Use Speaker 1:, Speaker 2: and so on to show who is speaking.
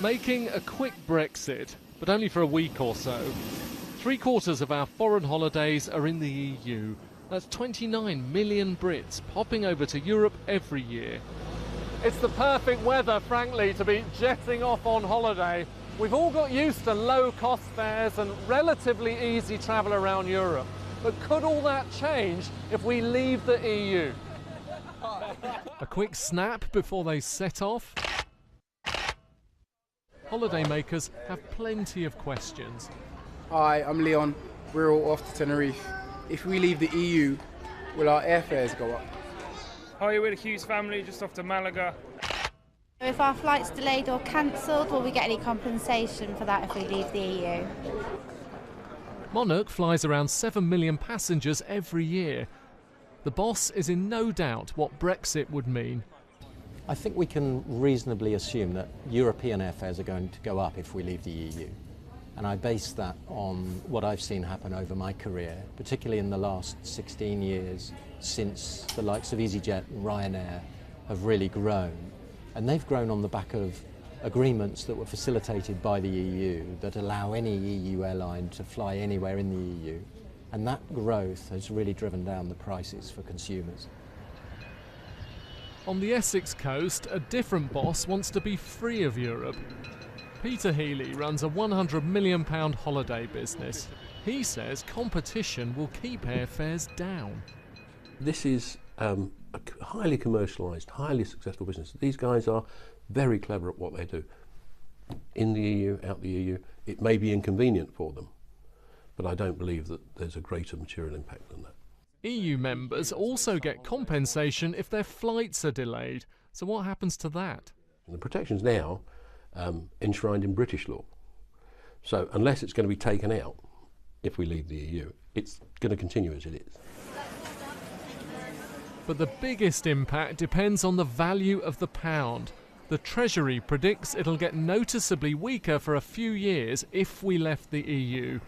Speaker 1: Making a quick Brexit, but only for a week or so. 3/4 of our foreign holidays are in the EU. That's 29 million Brits popping over to Europe every year. It's the perfect weather, frankly, to be jetting off on holiday. We've all got used to low-cost fares and relatively easy travel around Europe. But could all that change if we leave the EU? A quick snap before they set off. Holidaymakers have plenty of questions.
Speaker 2: Hi, I'm Leon. We're all off to Tenerife. If we leave the EU, will our airfares go up?
Speaker 3: Hi, we're the Hughes family, just off to Malaga.
Speaker 4: If our flight's delayed or cancelled, will we get any compensation for that if we leave the EU?
Speaker 1: Monarch flies around 7 million passengers every year. The boss is in no doubt what Brexit would mean.
Speaker 5: I think we can reasonably assume that European airfares are going to go up if we leave the EU. And I base that on what I've seen happen over my career, particularly in the last 16 years since the likes of EasyJet and Ryanair have really grown. And they've grown on the back of agreements that were facilitated by the EU that allow any EU airline to fly anywhere in the EU. And that growth has really driven down the prices for consumers.
Speaker 1: On the Essex coast, a different boss wants to be free of Europe. Peter Healy runs a £100 million holiday business. He says competition will keep airfares down.
Speaker 6: This is a highly commercialised, highly successful business. These guys are very clever at what they do. In the EU, out the EU, it may be inconvenient for them, but I don't believe that there's a greater material impact than that.
Speaker 1: EU members also get compensation if their flights are delayed. So what happens to that?
Speaker 6: And the protection's now enshrined in British law. So unless it's going to be taken out if we leave the EU, it's going to continue as it is.
Speaker 1: But the biggest impact depends on the value of the pound. The Treasury predicts it'll get noticeably weaker for a few years if we left the EU.